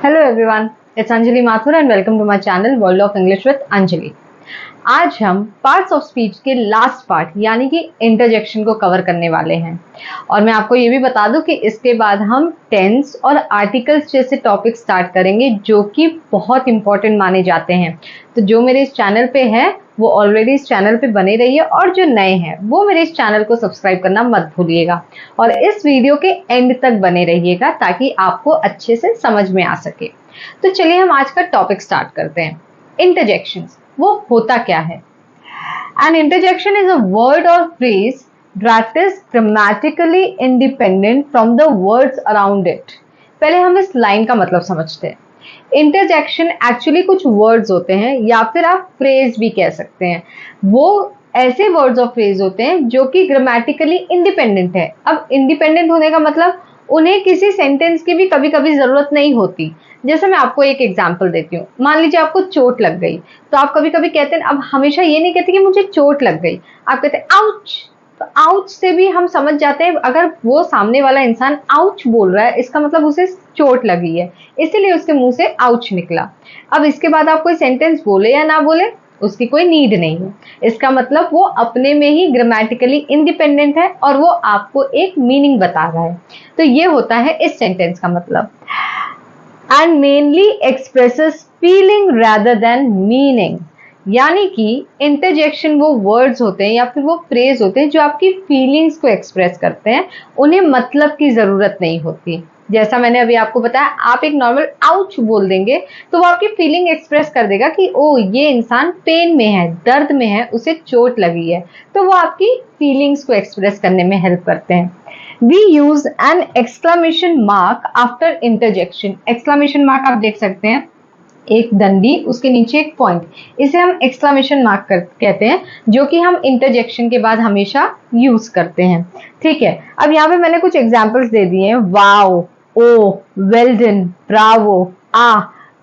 Hello everyone, it's Anjali Mathur and welcome to my channel World of English with Anjali। आज हम parts of speech के last part यानी कि interjection को cover करने वाले हैं और मैं आपको ये भी बता दूं कि इसके बाद हम टेंस और आर्टिकल्स जैसे टॉपिक स्टार्ट करेंगे जो कि बहुत इंपॉर्टेंट माने जाते हैं। तो जो मेरे इस चैनल पे है वो ऑलरेडी इस चैनल पे बने रहिए और जो नए हैं वो मेरे इस चैनल को सब्सक्राइब करना मत भूलिएगा और इस वीडियो के एंड तक बने रहिएगा ताकि आपको अच्छे से समझ में आ सके। तो चलिए हम आज का टॉपिक स्टार्ट करते हैं। इंटरजेक्शंस वो होता क्या है? An interjection is a word or phrase that is grammatically independent from the words around it। पहले हम इस लाइन का मतलब समझते हैं। इंटरजेक्शन एक्चुअली कुछ वर्ड्स होते हैं या फिर आप फ्रेज भी कह सकते हैं। वो ऐसे वर्ड्स और फ्रेज होते हैं जो कि ग्रामेटिकली इंडिपेंडेंट है। अब इंडिपेंडेंट होने का मतलब उन्हें किसी सेंटेंस की भी कभी कभी जरूरत नहीं होती। जैसे मैं आपको एक एग्जांपल देती हूँ। मान लीजिए आपको चोट लग गई तो आप कभी कभी कहते हैं, अब हमेशा ये नहीं कहते कि मुझे चोट लग गई, आप कहते हैं आउच। तो आउच से भी हम समझ जाते हैं अगर वो सामने वाला इंसान आउच बोल रहा है इसका मतलब उसे चोट लगी है, इसीलिए उसके मुंह से आउच निकला। अब इसके बाद आप कोई सेंटेंस बोले या ना बोले उसकी कोई नीड नहीं है। इसका मतलब वो अपने में ही ग्रामेटिकली इंडिपेंडेंट है और वो आपको एक मीनिंग बता रहा है। तो ये होता है इस सेंटेंस का मतलब। And mainly expresses feeling rather than meaning, यानी कि इंटरजेक्शन वो वर्ड्स होते हैं या फिर वो फ्रेज होते हैं जो आपकी फीलिंग्स को एक्सप्रेस करते हैं, उन्हें मतलब की जरूरत नहीं होती। जैसा मैंने अभी आपको बताया, आप एक नॉर्मल आउच बोल देंगे तो वो आपकी फीलिंग एक्सप्रेस कर देगा कि ओ ये इंसान पेन में है, दर्द में है, उसे चोट लगी है। तो वो आपकी फीलिंग्स को एक्सप्रेस करने में हेल्प करते हैं। We use an exclamation mark after interjection। exclamation mark आप देख सकते हैं, एक दंडी उसके नीचे एक पॉइंट, इसे हम एक्सक्लामेशन मार्क कहते हैं जो कि हम इंटरजेक्शन के बाद हमेशा यूज करते हैं। ठीक है, अब यहाँ पे मैंने कुछ एग्जांपल्स दे दिए हैं। वाओ, ओ, वेल डन, ब्रावो,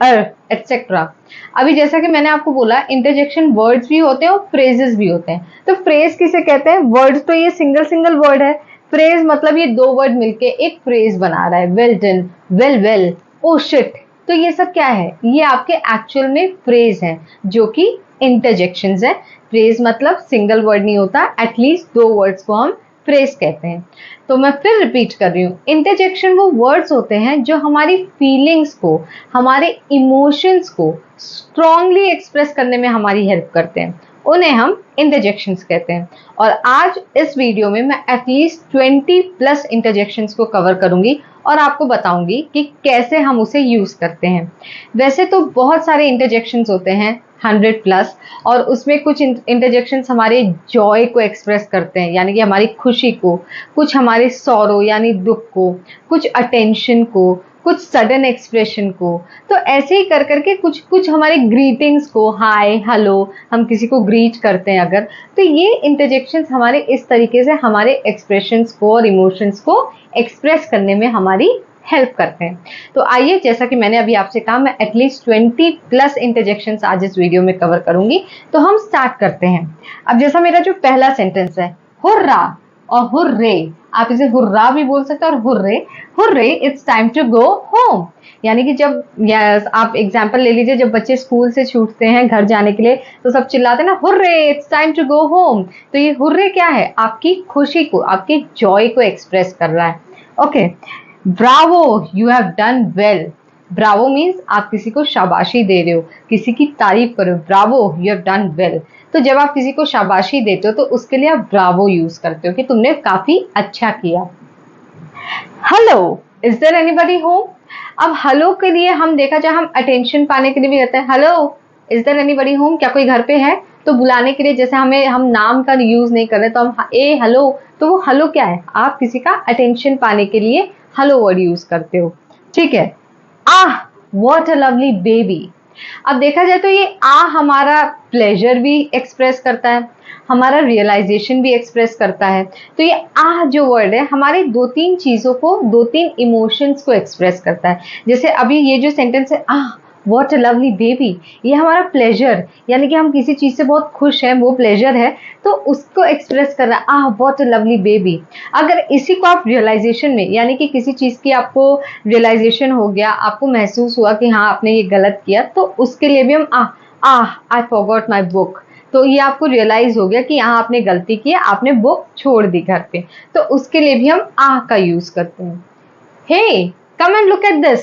एटसेट्रा। अभी जैसा कि मैंने आपको बोला इंटरजेक्शन वर्ड्स भी होते हैं और फ्रेजेस भी होते हैं। तो फ्रेज किसे कहते हैं? वर्ड्स तो ये सिंगल सिंगल वर्ड है, फ्रेज मतलब ये दो वर्ड मिलके एक फ्रेज बना रहा है। Well done, well well, oh shit. तो ये सब क्या है? ये आपके एक्चुअल में फ्रेज है जो कि इंटरजेक्शंस है। फ्रेज मतलब सिंगल वर्ड नहीं होता, एटलीस्ट दो वर्ड्स को हम फ्रेज कहते हैं। तो मैं फिर रिपीट कर रही हूँ, इंटरजेक्शन वो वर्ड्स होते हैं जो हमारी फीलिंग्स को, हमारे इमोशंस को स्ट्रांगली एक्सप्रेस करने में हमारी हेल्प करते हैं, उन्हें हम इंटरजेक्शंस कहते हैं। और आज इस वीडियो में मैं एटलीस्ट 20+ इंटरजेक्शंस को कवर करूंगी और आपको बताऊंगी कि कैसे हम उसे यूज करते हैं। वैसे तो बहुत सारे इंटरजेक्शंस होते हैं 100+, और उसमें कुछ इंटरजेक्शंस हमारे जॉय को एक्सप्रेस करते हैं यानी कि हमारी खुशी को, कुछ हमारे सॉरो यानी दुख को, कुछ अटेंशन को, कुछ सडन एक्सप्रेशन को। तो ऐसे ही कर करके कुछ कुछ हमारे ग्रीटिंग्स को, हाय हेलो, हम किसी को ग्रीट करते हैं अगर, तो ये इंटरजेक्शंस हमारे इस तरीके से हमारे एक्सप्रेशंस को और इमोशंस को एक्सप्रेस करने में हमारी हेल्प करते हैं। तो आइए, जैसा कि मैंने अभी आपसे कहा, मैं एटलीस्ट 20+ इंटरजेक्शंस आज इस वीडियो में कवर करूंगी। तो हम स्टार्ट करते हैं। अब जैसा मेरा जो पहला सेंटेंस है, हुर्रा और हुर्रे, आप इसे हुर्रा भी बोल सकते हैं और hurray. Hurray, it's time to go home. यानी कि जब आप एग्जाम्पल ले लीजिए, जब बच्चे स्कूल से छूटते हैं घर जाने के लिए तो सब चिल्लाते हैं ना, hurray, it's time to go home. तो ये हुर्रे क्या है? आपकी खुशी को, आपके जॉय को एक्सप्रेस कर रहा है। Okay, Bravo, you have done well. Bravo means आप किसी को शाबाशी दे रहे हो, किसी की तारीफ कर रहे हो। Bravo, you have done well. तो जब आप किसी को शाबाशी देते हो तो उसके लिए आप ब्रावो यूज करते हो कि तुमने काफी अच्छा किया। Hello, is there anybody home. अब हेलो के लिए हम देखा जाए, हम अटेंशन पाने के लिए भी कहते हैं hello, is there anybody home, क्या कोई घर पे है। तो बुलाने के लिए जैसे हम नाम का यूज नहीं कर रहे तो हम ए हेलो, तो वो हेलो क्या है? आप किसी का अटेंशन पाने के लिए हेलो वर्ड यूज करते हो। ठीक है। आह, व्हाट अ लवली बेबी। अब देखा जाए तो ये हमारा प्लेजर भी एक्सप्रेस करता है, हमारा रियलाइजेशन भी एक्सप्रेस करता है। तो ये जो वर्ड है हमारे 2-3 चीजों को, 2-3 इमोशंस को एक्सप्रेस करता है। जैसे अभी ये जो सेंटेंस है, व्हाट अ लवली बेबी, ये हमारा प्लेजर, यानी कि हम किसी चीज़ से बहुत खुश हैं, वो प्लेजर है, तो उसको एक्सप्रेस कर रहा है, आह व्हाट अ लवली बेबी। अगर इसी को आप रियलाइजेशन में, यानी कि किसी चीज़ की आपको रियलाइजेशन हो गया, आपको महसूस हुआ कि हाँ आपने ये गलत किया, तो उसके लिए भी हम आई फॉरगॉट माई बुक, तो ये आपको रियलाइज हो गया कि यहाँ आपने गलती की है, आपने बुक छोड़ दी घर पे, तो उसके लिए भी हम का यूज करते हैं। Hey come and look at this,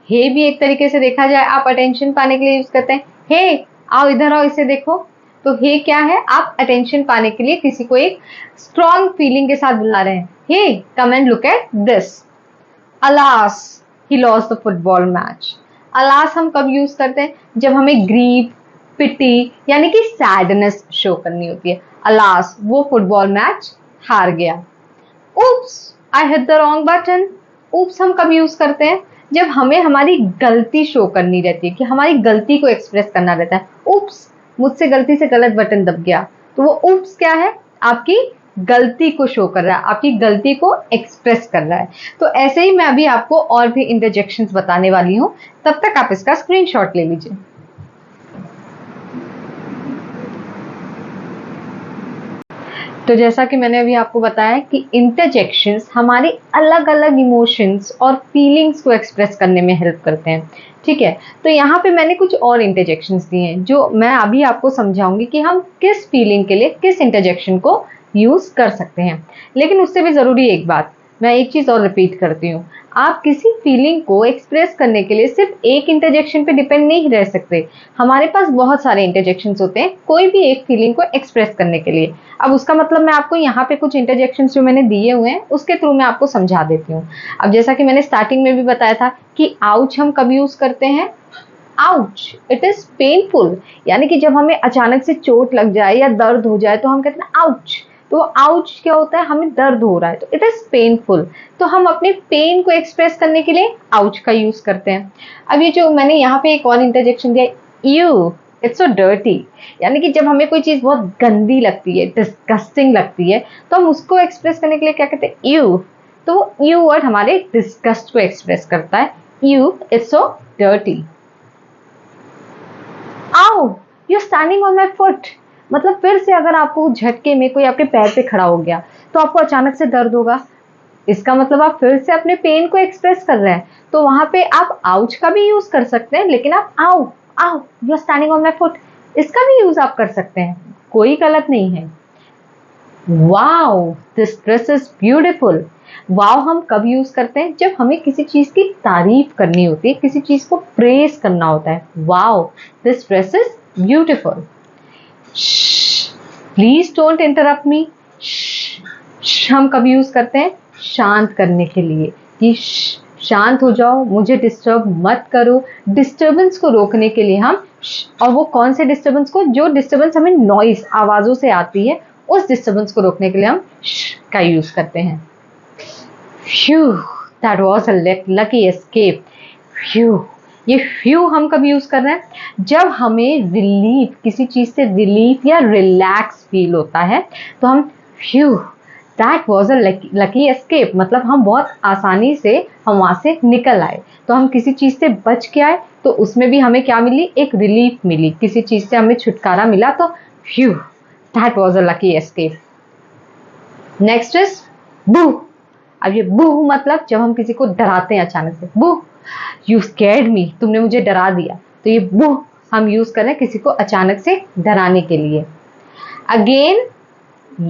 hey भी एक तरीके से देखा जाए आप अटेंशन पाने के लिए यूज करते हैं। हे आओ इधर आओ, इसे देखो। तो हे क्या है, आप अटेंशन पाने के लिए किसी को एक स्ट्रॉन्ग फीलिंग के साथ बुला रहे हैं, hey come and look at this. Alas he lost the football match, alas हम कब यूज करते हैं, जब हमें ग्रीव, पिटी यानी कि सैडनेस शो करनी होती है। अलास वो फुटबॉल मैच हार गया। Oops I hit the wrong button, oops हम कब यूज करते हैं, जब हमें हमारी गलती शो करनी रहती है, कि हमारी गलती को एक्सप्रेस करना रहता है। उप्स मुझसे गलती से गलत बटन दब गया, तो वो उप्स क्या है, आपकी गलती को शो कर रहा है, आपकी गलती को एक्सप्रेस कर रहा है। तो ऐसे ही मैं अभी आपको और भी इंटरजेक्शंस बताने वाली हूँ, तब तक आप इसका स्क्रीनशॉट ले लीजिए। तो जैसा कि मैंने अभी आपको बताया कि इंटरजेक्शंस हमारी अलग अलग इमोशंस और फीलिंग्स को एक्सप्रेस करने में हेल्प करते हैं, ठीक है। तो यहाँ पे मैंने कुछ और इंटरजेक्शंस दिए हैं जो मैं अभी आपको समझाऊंगी कि हम किस फीलिंग के लिए किस इंटरजेक्शन को यूज कर सकते हैं। लेकिन उससे भी जरूरी एक बात, मैं एक चीज और रिपीट करती हूँ, आप किसी फीलिंग को एक्सप्रेस करने के लिए सिर्फ एक इंटरजेक्शन पे डिपेंड नहीं रह सकते। हमारे पास बहुत सारे इंटरजेक्शंस होते हैं कोई भी एक फीलिंग को एक्सप्रेस करने के लिए। अब उसका मतलब मैं आपको यहाँ पे कुछ इंटरजेक्शंस जो मैंने दिए हुए हैं उसके थ्रू मैं आपको समझा देती हूँ। अब जैसा कि मैंने स्टार्टिंग में भी बताया था कि आउच हम कब यूज करते हैं, आउच इट इज पेनफुल, यानी कि जब हमें अचानक से चोट लग जाए या दर्द हो जाए तो हम कहते हैं आउच। तो आउच क्या होता है, हमें दर्द हो रहा है, तो इट इज पेनफुल, तो हम अपने पेन को एक्सप्रेस करने के लिए आउच का यूज करते हैं। अब ये जो मैंने यहाँ पे एक और इंटरजेक्शन दिया, यू इट्स सो डर्टी, यानी कि जब हमें कोई चीज बहुत गंदी लगती है, डिस्गस्टिंग लगती है, तो हम उसको एक्सप्रेस करने के लिए क्या कहते हैं, यू। तो यू वर्ड हमारे डिस्गस्ट को एक्सप्रेस करता है, यू इट्स सो डर्टी। आओ you standing on my foot, मतलब फिर से अगर आपको झटके में कोई आपके पैर पे खड़ा हो गया तो आपको अचानक से दर्द होगा, इसका मतलब आप फिर से अपने पेन को एक्सप्रेस कर रहे हैं, तो वहां पे आप आउच का भी यूज कर सकते हैं, लेकिन आप आओ आओ you are standing on my foot इसका भी यूज आप कर सकते हैं, कोई गलत नहीं है। Wow this dress is beautiful, wow हम कब यूज करते हैं, जब हमें किसी चीज की तारीफ करनी होती है, किसी चीज को प्रेज करना होता है। Wow this dress is beautiful. Please don't interrupt मी, हम कब यूज करते हैं, शांत करने के लिए, कि शांत हो जाओ, मुझे डिस्टर्ब मत करो, डिस्टर्बेंस को रोकने के लिए हम और वो कौन से डिस्टर्बेंस को, जो डिस्टर्बेंस हमें नॉइस आवाजों से आती है, उस डिस्टर्बेंस को रोकने के लिए हम का यूज करते हैं। Few that was a lucky escape. Few, ये फ्यू हम कब यूज कर रहे हैं, जब हमें रिलीफ, किसी चीज से रिलीफ या रिलैक्स फील होता है, तो हम few that was a lucky escape, मतलब हम बहुत आसानी से हम वहां से निकल आए, तो हम किसी चीज से बच के आए, तो उसमें भी हमें क्या मिली, एक रिलीफ मिली, किसी चीज से हमें छुटकारा मिला, तो few that was a lucky escape. Next is बू। अब ये बू मतलब जब हम किसी को डराते हैं अचानक से, बू यू स्कैर्ड मी, तुमने मुझे डरा दिया, तो ये बू हम यूज कर रहे हैं किसी को अचानक से डराने के लिए। अगेन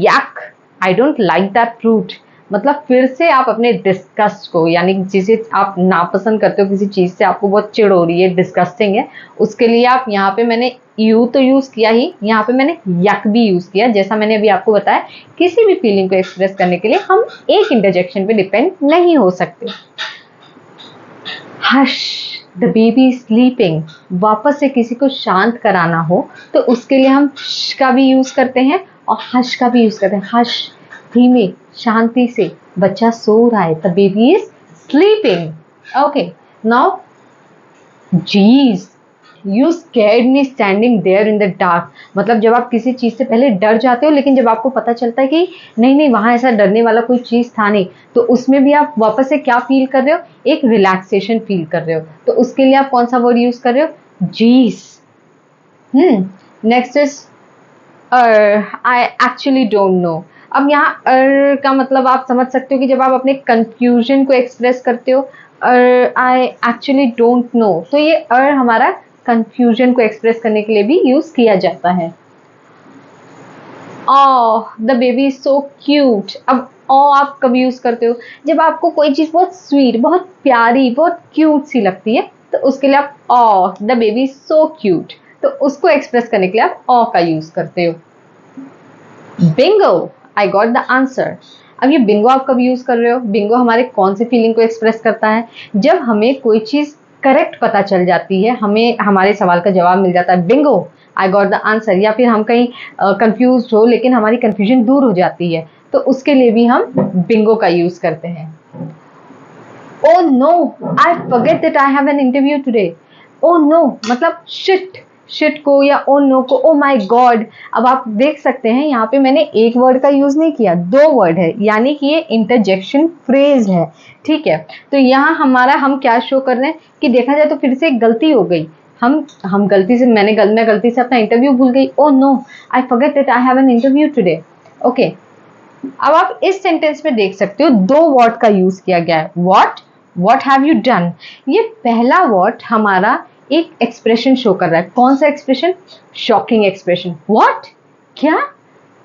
यक I don't like that fruit, मतलब फिर से आप अपने डिस्गस्ट को, यानी जिसे आप नापसंद करते हो, किसी चीज से आपको बहुत चिढ़ हो रही है, डिस्गस्टिंग है, उसके लिए आप यहाँ पे, मैंने यू तो यूज किया ही, यहाँ पे मैंने यक भी यूज किया। जैसा मैंने अभी आपको बताया, किसी भी फीलिंग को एक्सप्रेस करने के लिए हम एक इंटरजेक्शन पे डिपेंड नहीं हो सकते। हश द बेबी स्लीपिंग, वापस से किसी को शांत कराना हो तो उसके लिए हम श का भी यूज करते हैं और हश का भी यूज करते हैं। हश धीमे शांति से, बच्चा सो रहा है, the baby is sleeping. Okay now jeez you scared me standing there in the dark, मतलब जब आप किसी चीज़ से पहले डर जाते हो लेकिन जब आपको पता चलता है कि नहीं नहीं वहाँ ऐसा डरने वाला कोई चीज़ था नहीं, तो उसमें भी आप वापस से क्या फील कर रहे हो, एक रिलैक्सेशन फील कर रहे हो। तो उसके लिए आप कौन सा वर्ड यूज़ कर रहे हो, जीस। Next is I actually don't know. अब यहाँ का मतलब आप समझ सकते हो कि जब आप अपने कंफ्यूजन को एक्सप्रेस करते हो, आई एक्चुअली डोंट नो, तो ये हमारा कंफ्यूजन को एक्सप्रेस करने के लिए भी यूज किया जाता है। The baby is so cute. अब आप कब यूज करते हो, जब आपको कोई चीज बहुत स्वीट, बहुत प्यारी, बहुत क्यूट सी लगती है, तो उसके लिए आप the baby is so cute, तो उसको एक्सप्रेस करने के लिए आप का यूज करते हो। Bingo, I got the answer. अब ये बिंगो आप कब यूज कर रहे हो, बिंगो हमारे कौन सी फीलिंग को एक्सप्रेस करता है, जब हमें कोई चीज करेक्ट पता चल जाती है, हमें हमारे सवाल का जवाब मिल जाता है, Bingo I got the answer. या फिर हम कहीं कंफ्यूज हो लेकिन हमारी कंफ्यूजन दूर हो जाती है, तो उसके लिए भी हम बिंगो का यूज करते हैं। Oh no, I forget that I have an interview today. Oh no मतलब शिट को या ओ नो को ओ माई गॉड। अब आप देख सकते हैं यहाँ पे मैंने एक वर्ड का यूज नहीं किया, दो वर्ड है, यानी कि ये इंटरजेक्शन फ्रेज है। ठीक है, तो यहाँ हम क्या शो कर रहे हैं कि देखा जाए तो फिर से एक गलती हो गई, हम गलती से मैं गलती से अपना इंटरव्यू भूल गई। Oh no, I forget that I have an interview today. Okay, अब आप इस सेंटेंस में देख सकते हो दो वर्ड का यूज किया गया है, व्हाट हैव यू डन। ये पहला वर्ड हमारा एक एक्सप्रेशन शो कर रहा है, कौन सा एक्सप्रेशन, शॉकिंग एक्सप्रेशन। व्हाट, क्या,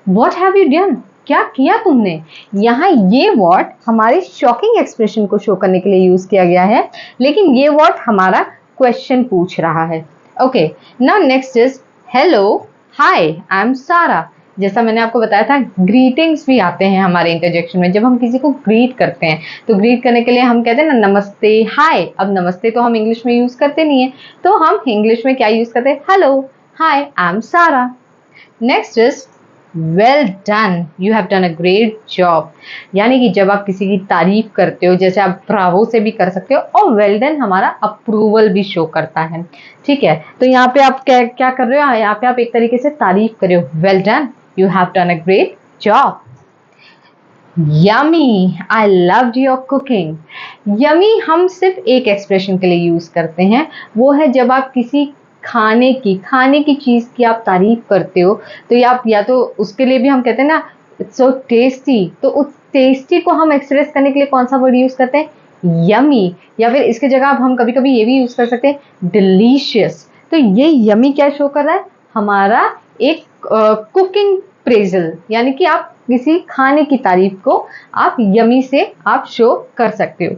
व्हाट हैव यू डन, क्या किया तुमने। यहाँ ये वर्ड हमारे शॉकिंग एक्सप्रेशन को शो करने के लिए यूज किया गया है, लेकिन ये वर्ड हमारा क्वेश्चन पूछ रहा है। Okay, now next is hello, hi, I am सारा। जैसा मैंने आपको बताया था, ग्रीटिंग्स भी आते हैं हमारे इंटरजेक्शन में। जब हम किसी को ग्रीट करते हैं तो ग्रीट करने के लिए हम कहते हैं ना नमस्ते, हाय। अब नमस्ते तो हम इंग्लिश में यूज करते नहीं है, तो हम इंग्लिश में क्या यूज करते हैं, हेलो, हाय, आई एम सारा। Next is well done, you have done a great job. यानी कि जब आप किसी की तारीफ करते हो, जैसे आप ब्रावो से भी कर सकते हो, और वेल डन हमारा अप्रूवल भी शो करता है। ठीक है, तो यहाँ पे आप क्या कर रहे हो, यहाँ पे आप एक तरीके से तारीफ कर रहे हो, well done, you have done a great job. Yummy, I loved your cooking. Yummy हम सिर्फ एक एक्सप्रेशन के लिए यूज करते हैं, वो है जब आप किसी खाने की चीज की आप तारीफ करते हो, तो या तो उसके लिए भी हम कहते हैं ना इट्स सो टेस्टी, तो उस टेस्टी को हम एक्सप्रेस करने के लिए कौन सा वर्ड यूज करते हैं, यमी। या फिर इसके जगह हम कभी कभी ये भी यूज कर सकते हैं डिलीशियस। तो ये यमी क्या शो कर रहा है, हमारा एक कुकिंग प्रेजल, यानी कि आप किसी खाने की तारीफ को आप यमी से आप शो कर सकते हो।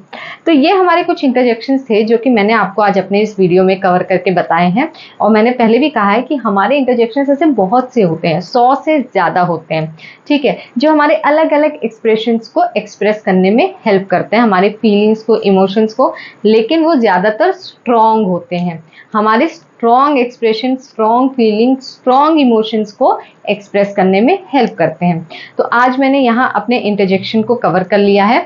तो ये हमारे कुछ इंटरजेक्शंस थे जो कि मैंने आपको आज अपने इस वीडियो में कवर करके बताए हैं। और मैंने पहले भी कहा है कि हमारे इंटरजेक्शंस ऐसे बहुत से होते हैं, 100 से ज़्यादा होते हैं। ठीक है, जो हमारे अलग अलग एक्सप्रेशंस को एक्सप्रेस करने में हेल्प करते हैं, हमारे फीलिंग्स को, इमोशंस को, लेकिन वो ज़्यादातर स्ट्रॉन्ग होते हैं। हमारे strong expression, strong feeling, strong emotions को एक्सप्रेस करने में हेल्प करते हैं। तो आज मैंने यहाँ अपने इंटरजेक्शन को कवर कर लिया है।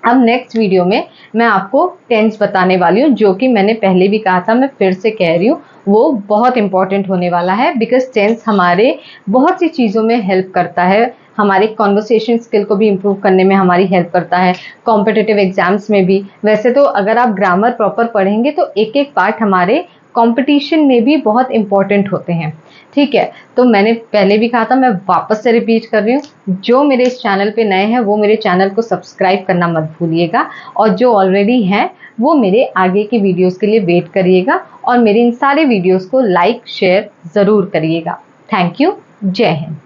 अब नेक्स्ट वीडियो में मैं आपको टेंस बताने वाली हूँ, जो कि मैंने पहले भी कहा था, मैं फिर से कह रही हूँ, वो बहुत इंपॉर्टेंट होने वाला है। बिकॉज टेंस हमारे बहुत सी चीज़ों में हेल्प करता है, हमारे कॉन्वर्सेशन स्किल को भी इम्प्रूव करने में हमारी हेल्प करता है, कॉम्पिटिटिव एग्जाम्स में भी। वैसे तो अगर आप ग्रामर प्रॉपर पढ़ेंगे तो एक एक पार्ट हमारे कंपटीशन में भी बहुत इंपॉर्टेंट होते हैं। ठीक है, तो मैंने पहले भी कहा था, मैं वापस से रिपीट कर रही हूँ, जो मेरे इस चैनल पे नए हैं वो मेरे चैनल को सब्सक्राइब करना मत भूलिएगा, और जो ऑलरेडी हैं वो मेरे आगे की वीडियोस के लिए वेट करिएगा, और मेरे इन सारे वीडियोस को लाइक शेयर ज़रूर करिएगा। थैंक यू, जय हिंद।